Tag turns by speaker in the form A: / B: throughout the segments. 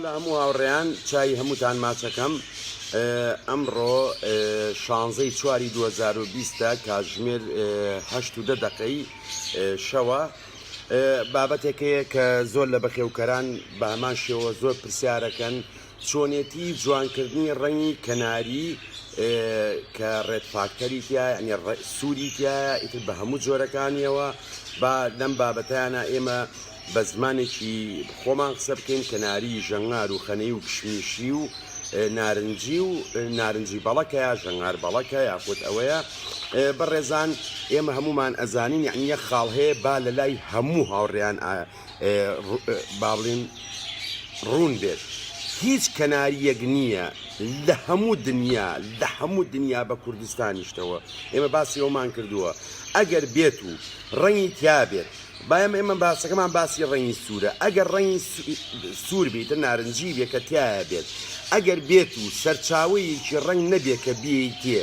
A: لە هەموو هاوڕێیان چای هەمووتان ماچەکەم ئەمڕۆ 16 چواری 2020 کاتژمێر 8:10 شەوە بابەتێکەیە کە زۆر لە بەخێوکەران بە هەمان شێوە زۆر پرسیارەکەن چۆنێتی جوانکردنی ڕەنگی کەناری کە ڕێت فاکتەری تایە ئەنی سووری تایە ئیتر بە هەموو جۆرەکانیەوە با لەم بابەتیانە ئێمە بە زمانێکی خۆمان قسە بکەین کەناری ژەنگار و خەنەی و کشمیشی و نارنجی بەڵەکەیە ژەنگار بەڵەکە یاخود ئەوەیە بەڕێزان ئێمە هەمومان ئەزانین یعنی یەک خاڵ هەیە با لە لای هەموو هاوڕێیان با بڵێن ڕوون بێت هیچ کەناریەک نییە لە هەموو دنیا بە کوردستانیشتەوە ئێمە باسی ئەومان کردووە ئەگەر بێت و ڕەنگی تیا بێت بایم ئێمە باسەکەمان باسی ڕەنگی سوورە ئەگەر ڕەنگی سوور بێتە نارنجی بێ کە تایە بێت ئەگەر بێت و سەرچاوەیەکی ڕەنگ نەبێت کە بێتێ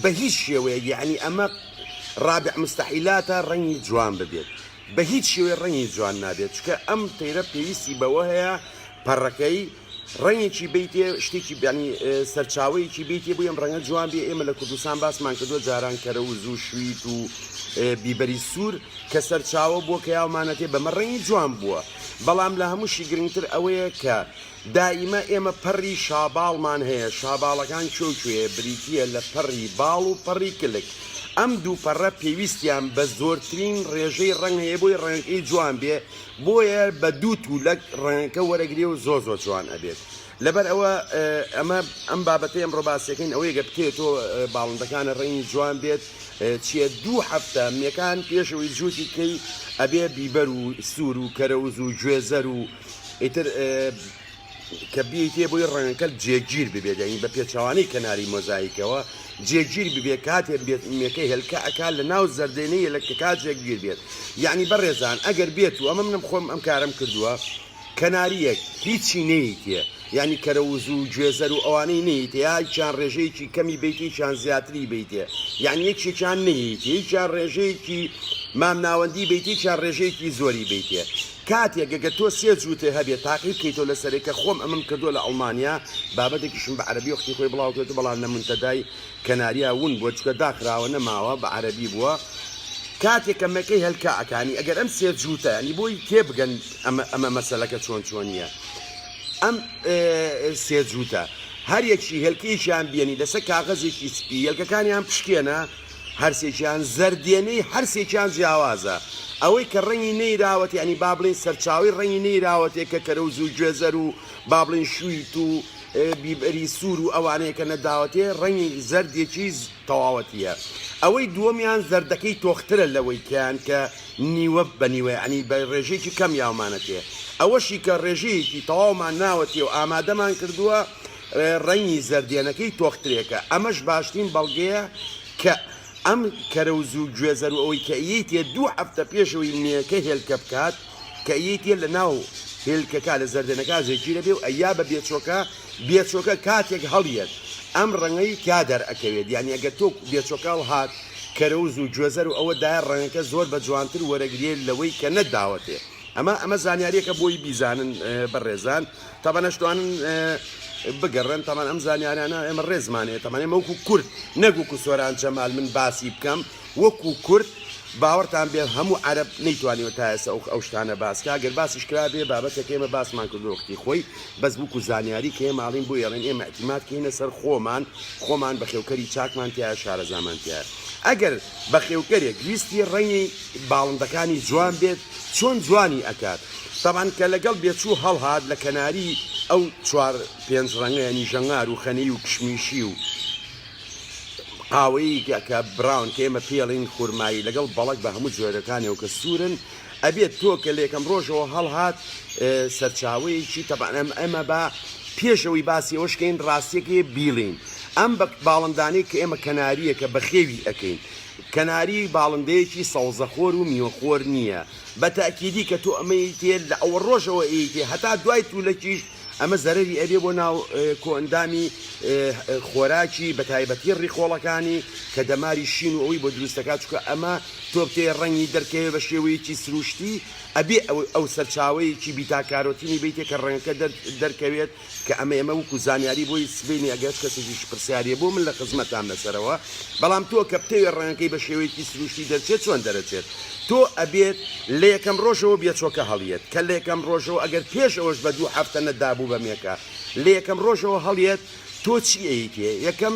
A: بە هیچ شێوەیە یعنی ئەمە ڕابع مستەحیلاتە ڕەنگی جوان ببێت بە هیچ شێوەیە ڕەنگی جوان نابێت چکە ئەم تەیرە پێویستی بەوە هەیە پەڕەکەی ڕەنگێکی بیتێ شتێکی بیانی سەرچاوەیەکی بیتێ بۆ ئەم ڕەنگە جوان بێ ئێمە لە کوردستان باسمان کردووە جاران کەرەوز و شویت و بیبەری سوور کە سەرچاوە بووە کە یاومانەتێ بەمە ڕەنگی جوان بووە بەڵام لە هەمووشی گرنگتر ئەوەیە کە دائیمە ئێمە پەڕی شاباڵمان هەیە شاباڵەکان چۆکوێ بریتیە لە پەڕی باڵ و پەڕی کلک ئەم دوو پەڕە پێویستیان بە زۆرترین ڕێژەی ڕەنگ هەیە بۆی ڕەنگەکەی جوان بێ بۆیە بە دوو تولەک ڕەنگەکە وەرەگرێ و زۆر جوان ئەبێت لەبەر ئەوە ئەمە ئەم بابەتەی ئەمڕۆ باسیەکەین ئەوەیە گە بکرێتەوە باڵندەکانە ڕەنگی جوان بێت چیە 2 هەفتە میەکان پێشەوەی جووتی کەی ئەبێ بیبەر و سوور و کەرەوز و گوێزەر و ئیتر کە بیتێ بۆی ڕەنگەکە جێگیر ببێت یعنی بە پێچەوانەی کەناری مۆزاییکەوە جێگیر ببێت کاتێ بێت میەکەی هێلکە ئەکا لە ناو زەردێنەیە لە کات جێگیر بێت یعنی بەڕێزان ئەگەر بێت و ئەمە منم خۆم ئەم کارم کردووە کەناریەک هیچی نەیتێ یعنی کەرەوز و گوێزەر و ئەوانەی نەیتێ یا چیان ڕێژەیەکی کەمی بیتی چیان زیاتری بیتێ یعنی یەکێکیان نەیتێ هیچیان ڕێژەیەکی مام ناوەندی بیتی چیان ڕێژەیەکی زۆری بیتێ کاتێک گەگە تۆ سێ جووتێ هەبێت تاقیب بکەیتەوە لەسەرێکە خۆم ئەمەم کردووە لە ئەڵمانیا بابەتێکیشم بە عەرەبی وەختی خۆی بڵاو کردو بەڵام لە منتەدای کەناریە ون بووە چکە داخراوە نەماوە بە عەرەبی بووە کاتێک ئەمەکەی هەلکە ئەکانی ئەگەر ئەم سێ جووتە ینی بۆی تێبگەن ئەمە مەسەلەکە چۆنیە ئەم سێ جووتە هەر یەکشی هێلکەیەکیان بێنی لەسەر کاغەزێکی سپی هێلکەکانیان پشکێنە هەرسێکیان زەردێنەی هەرسێکیان جیاوازە ئەوەی کە ڕەنگی نەیراوەت ینی با بڵێن سەرچاوی ڕەنگی نەیراوەتێ کە کەرەوز و گوێزەر و با بڵێن شویت و بیبەری سوور و ئەوانەیە کە نەداوەتێ ڕەنگی زەردێکی تەواوەتیە ئەوەی دووەمیان زەردەکەی تۆخترە لەوەی کەیان کە نیوە بە نیوە ینی بە ڕێژەیەکی کەم یاومانەتێ ئەوەشی کە ڕێژەیەکی تەواومان ناوەتێ و ئامادەمان کردووە ڕەنگی زەردێنەکەی تۆخترێکە ئەمەش باشترین بەڵگەیە کە ئەم کەرەوز و گوێزەر و ئەوەی کە ئیتێ 2 هەفتە پێشەوەی میەکە هێلکە بکات کە ئیتێ لە ناو هێلکەکە لە زەردێنەکە زێگیرە بێ و ئەیا بە بێچۆکە کاتێک هەڵیەت ئەم ڕەنگەی کا دەرئەکەوێت یعنی ئەگەر تۆ بێچۆکە هات کەرەوز و گوێزەر و ئەوە دایە ڕەنگەکە زۆر بە جوانتر وەرەگرێت لەوەی کە نەداوەتێ ئەمە زانیاریەکە بۆی بیزانن بەڕێزان تابەنە شتوانن بگەڕن تەمان ئەم زانیاریانە ئێمە ڕێزمانێت تەمان ئێمە وەکو کورد نەگوکو سۆران جەمال من باسی بکەم وەکو کورد باوەڕتان بێ هەموو عەرەب نەیتوانێت تا ئێستا ئەو شتانە باسکە ئەگەر باسیش کرا بێ بابەتێک ئێمە باسمان کردو وەختی خۆی بەس بووکو زانیاری کە ئێمە ئاڵین بۆ یاڵێن ئێمە ئەتیماد کەینە سەر خۆمان بە خێوکەری چاکمان تایە شارەزامان تایە ئەگەر بە خێوکەرێک ویستی ڕەنگی باڵندەکانی جوان بێت چۆن جوانی ئەکات تەمان کە لەگەڵ بێچوو هەڵهات لە کەناری ئەو 4-5 ڕەنگە ینی ژەنگار و خەنەی و کشمیشی و قاوەیی کە براون کە ئێمە پێڵین خورمایی لەگەڵ بەڵک بە هەموو جۆرەکانەوە کە سوورن ئەبێت تۆ کە لێکەم ڕۆژەوە هەڵهات سەرچاوەیەکی تەبان ئەمە بە پێشەوەی باسی ئەوشکەین ڕاستیەکێ بیڵین ئەم بە باڵندانەی کە ئێمە کەناریە کە بەخێوی ئەەکەین کەناری باڵندەیەکی سەوزەخۆر و میوەخۆر نییە بە تاکیدی کە تۆ ئەمەی تێ لە ئەوە ڕۆژەوە ئیتێ هەتا دوای تولەکیش ئەمە زەرری ئەبێ بۆ ناو کۆئەندامی خۆراکی بە تایبەتی ڕیخۆڵەکانی کە دەماری شین و ئەوەی بۆ دروستەکات چکە ئەمە تۆ بتێ ڕەنگی دەرکەوێ بە شێوەیەکی سروشتی ئەبێ ئەو سەرچاوەیەکی بیتاکارۆتینی بیتێ کە ڕەنگەکە دەرکەوێت کە ئەمە وەکو زانیاری بۆی سبینی ئەگەر کەسێکیش پرسیارێ بۆ من لە خزمەتان لەسەرەوە بەڵام تۆ کە بتەوێ ڕەنگەکەی بە شێوەیەکی سروشتی دەرچێت چۆن دەرەچێت تۆ ئەبێت لە یەکەم ڕۆژەوە بێچۆکە هەڵیێت کە لە یەکەم ڕۆژەوە ئەگەر پێش ئەوەش بە 2 هەفتە نەدابوو بەمێکە لە یەکەم ڕۆژەوە هەڵیێت تۆ چی ئەیتێ یەکەم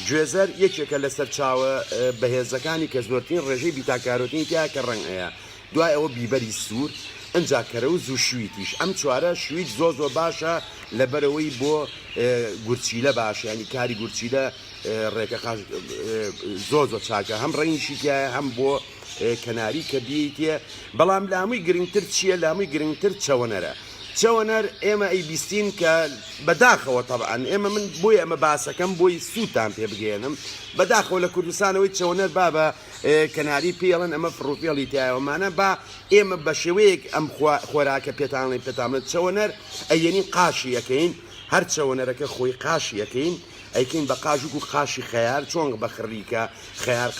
A: گوێزەر یەکێکە لە سەرچاوە بەهێزەکانی کە زۆرترین ڕێژەی بیتاکارۆتنی تیا کە ڕەنگ هەیە دوای ئەوە بیبەری سوور ئەنجا کەرەوز و شویتیش ئەم چوارە شویت زۆ باشە لەبەرەوەی بۆ گورچیلە باشە ینی کاری گورچیلە ڕێکە زۆ چاکە هەم ڕەنگیشی تایە هەم بۆ کەناری کە بیتێ بەڵام لە هەمووی گرنگتر چییە لە هەمووی گرنگتر چەوەنەرە چەوەنەر ئێمە ئەی بیستین کە بەداخەوە تەبعاً ئێمە من بۆی ئەمە باسەکەم بۆی سووتان پێ بگێنم بەداخەوە لە کوردستانەوەی چەوەنەر با بە کەناری پێڵن ئەمە فڕوپێڵی تایەوەمانە با ئێمە بە شێوەیەک ئەم خۆراکە پێتانڵی پێتامێت چەوەنەر ئەیەنی قاشی یەکەین هەر چەوەنەرەکە خۆی قاشی یەکەین ئەیکەین بە قاژوک و قاشی خەیار چۆن بە خڕیکە خەیار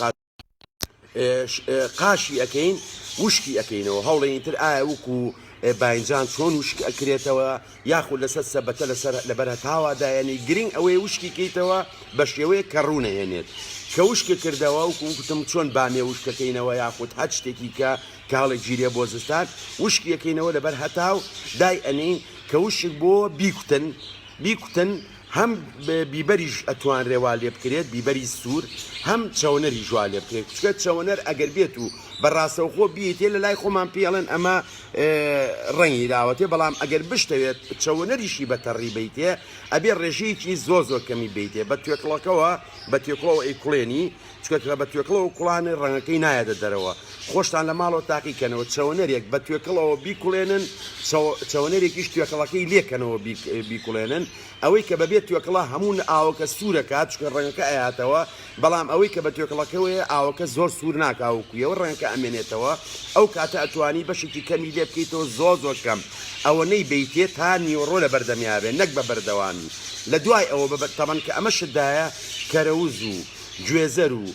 A: قاشی ئەەکەین وشکی ئەەکەینەوە هەوڵێنی تر ئایا وکو باینجان چۆن وشک ئەکرێتەوە یاخود لەسەر سەبەتە لەبەر هەتاوادایە ینی گرنگ ئەوەی وشکی کەیتەوە بە شێوەیە کە ڕوونەهێنێت کە وشکە کردەوە وکوتم چۆن بامێ وشکەکەینەوە یاخود هەر شتێکی کە کاڵێک گیرێ بۆ زستان وشکی ئەەکەینەوە لەبەر هەتاو دای ئەنین کە وشک بۆ بیکوتن هەم بیبەریش ئەتوان ڕێوا لێ بکرێت بیبەری سوور هەم چەوەنەری جوا لێ بکرێت چکە چەوەنەر ئەگەر بێت و بەڕاستەوخۆ بیتێ لە لای خۆمان پێڵێن ئەمە ڕەنگی داوەتێ بەڵام ئەگەر بشتەوێت چەوەنەریشی بەتەڕی بیتێ ئەبێ ڕێژەیەکی زۆر کەمی بیتێ بە توێکڵەکەەوە بە توێکڵەوە ئەی کوڵێنی چکە بە توێکڵەوە کوڵانە ڕەنگەکەی نایەدە دەرەوە خۆشتان لە ماڵەوە تاقیکەنەوە چەوەنەرێک بە توێکڵەوە بیکوڵێنن چەوەنەرێکیش توێکڵەکەی لێکەنەوە بیکوڵێنن ئەوەی کە بەبێت توێکڵە هەموو ئاوەکە سوورەکات چکە ڕەنگەکە ئەیاتەوە بەڵام ئەوەی کە بە توێکڵەکەوەیە ئاوەکە زۆر سوور ناکاوکویەوە ڕەنگەکە ئەمێنێتەوە ئەو کاتە ئەتوانی بەشێکی کەمی لێ بکەیتەوە زۆر کەم ئەوە نەی بیتێت تا نیوەڕۆ لە بەردەمیابێت نەک بە بەردەوامی لە دوای ئەوە تەمەن کە ئەمە شدایە کەرەوز و گوێزەر و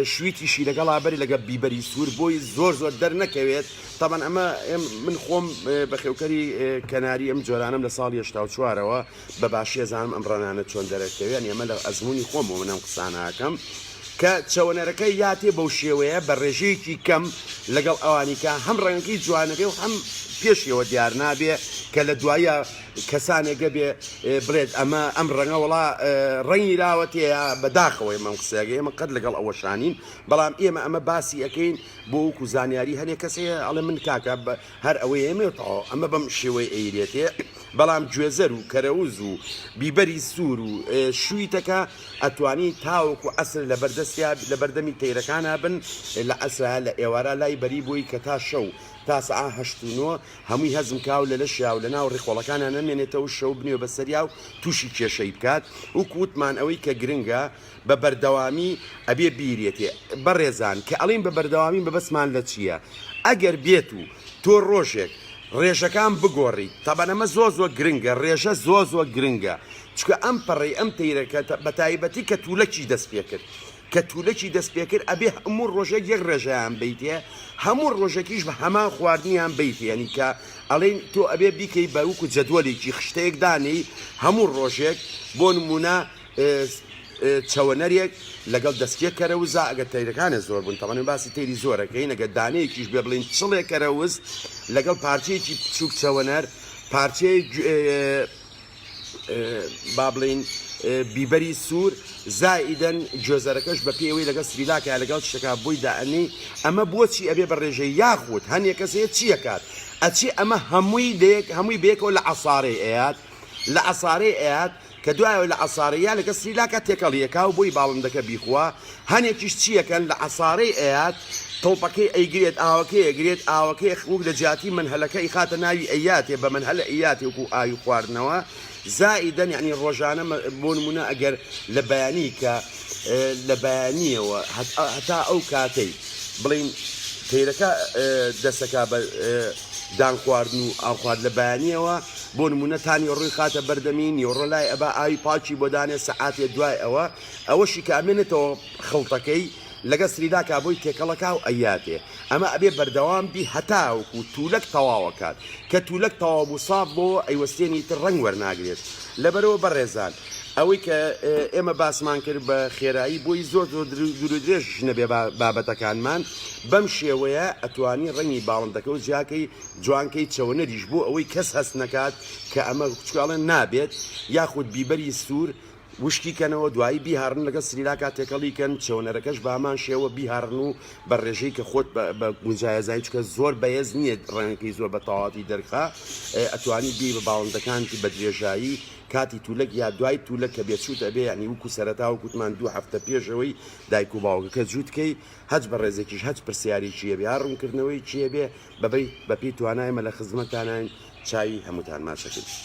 A: شویتیشی لەگەڵا بەری لەگە بیبەری سوور بۆی زۆر دەرنەکەوێت تەبەن ئەمە من خۆم بە خێوکەری کەناری ئەم جۆرانم لە ساڵی 84ەوە بە باشی زانم ئەم ڕەنانە چۆن دەرەکەوێن ئێمە لە ئەزمموی خۆمەوە منەم قساناکەم کە چەوەنەرەکەی یاتێ بەو شێوەیە بە ڕێژەیەکی کەم لەگەڵ ئەوانیکە هەم ڕەنگەکەی جوانەکەی و هەم پێشیەوە دیار نابێ کە لە دوایە کەسانێکە بێ بڵێت ئەمە ئەم ڕەنگە وڵا ڕەنگی راوەتەیە بەداخەوەی ئەمەم قسەگە ئێمە قەت لەگەڵ ئەوەشانین بەڵام ئێمە ئەمە باسی ئەەکەین بۆ وەکو زانیاری هەرێک کەسەیە ئەڵێ من کاکە هەر ئەوەی ئێمێتەوە ئەمە بەم شێوەی ئەیرێتێ بەڵام گوێزەر و کەرەوز و بیبەری سوور و شویتەکە ئەتوانی تاوەکو ئەسر لە بەردەمی تەیرەکانە بن لە ئەسرا لە ئێوارە لای بەری بووی کە تا شەو تا سعا 89 هەمووی هەزم کاو لە شیا و لە ناو ڕێخۆڵەکانە نەمێنێتەوە شەو بنێوە بەسەریا و تووشی کێشەی بکات وکووتمان ئەوەی کە گرنگە بە بەردەوامی ئەبێ بیرێتێ بەڕێزان کە ئەڵین بە بەردەوامی بەبەسمان لە چییە ئەگەر بێت و تۆ ڕۆژێک ڕێژەکان بگۆڕی تەبەنەمە زۆر گرنگە ڕێژە زۆر گرنگە چکە ئەم پەڕی ئەم تەیرەکە بە تایبەتی کە توولەکی دەست پێ کرد کە توولەکی دەست پێ کرد ئەبێ هەموو ڕۆژێک یەک ڕێژەیان بیتێ هەموو ڕۆژێکیش بە هەمان خواردنیان بیتێ ینی کە ئەڵێن تۆ ئەبێ بیکەی بەوکو جەدوەلێکی خشتەیەک دانی هەموو ڕۆژێک بۆ نمونە چەوەنەرێک لەگەڵ دەستکێ کەرەوزە ئەگە تەیرەکانە زۆر بوون تەمەنی باسی تەیری زۆرەکەین ئەگە دانەیەکیش بێ بڵین چڵێ کەرەوز لەگەڵ پارچەیەکی بچووک چەوەنەر پارچەی با بڵین بیبەری سوور زائیدەن گوێزەرەکەش بە پێوەی لەگەڵ سریلاکە لەگەڵ شتێکا بۆی دائنی ئەمە بۆچی ئەبێ بە ڕێژەی یاخود هەندێک کەسەیە چیەکات ئەچی ئەمە هەمووی بێکەوە لە عەسارەی ئەیات لە عەسارەی ئەیات کە دوایەوە لە عەسارەیە لەگە سریلاکە تێکەڵیەکا و بۆی باڵندەکە بیخوا هەنێکیش چیەکەن لە عەسارەی ئەیات تۆپەکەی ئەیگرێت ئاوەکەی ئەگرێت ئاوەکەی خوک لە جیاتی منهەلەکەی خاتە ناوی ئەیاتێ بە منهەلە ئەیاتێ وەکو ئاوی خواردنەوە زائیدەن یعنی ڕۆژانە بۆ نمونە ئەگەر لە بەیانی کە لە بەیانیەوە هەتا ئەو کاتەی بڵین تەیرەکە دەستەکە بە دان خواردن و ئاو خوارد لە بەیانیەوە بۆ نمونە تانی ڕووی خاتە بەردەمی نیوەڕۆ لای ئەبا ئاوی پاچی بۆ دانێ سەعاتێ دوای ئەوەشی کامێنێتەوە خەڵتەکەی لەگە سریداکا بۆی تێکەڵەکە و ئەیاتێ ئەمە ئەبێ بەردەوام بی هەتاوەکو تولەک تەواوەکات کە تولەک تەواو بوو ساڵ بۆ ئەیوەستێنی تر ڕەنگ وەرناگرێت لەبەرەوە بەڕێزان ئەوەی کە ئێمە باسمان کرد بە خێرایی بۆی زۆر دوورودرێژ نەبێ بابەتەکانمان بەم شێوەیە ئەتوانی ڕەنگی باڵندەکە و جیاکەی جوانکەی چەوەنەریش بوو ئەوەی کەس هەست نەکات کە ئەمە کوچکاڵێن نابێت یاخود بیبەری سوور وشکیکەنەوە دوایی بیهارن لەگە سریلاکا تێکەڵیکەن چەونەرەکەش بامان شێوە بیهارن و بە ڕێژەی کە خۆت بە گونجایەزایی چکە زۆر بەهێز نییە ڕەنگەکەی زۆر بە تەواتی دەرخا ئەتوانی بی بە باڵندەکانتی بە درێژایی کاتی تولەک یا دوای تولەک کە بێچوت ئەبێ ینی وکو سەرەتا و کوتمان 2 هەفتە پێشەوەی دایک و باوکەکە جووتکەی هەچ بە ڕێزێکیش هەچ پرسیاری چیە بێ ڕوونکردنەوەی چیە بێ بەپی توانایمە لە خزمەتانین چاوی هەمووتان ماشەکرد.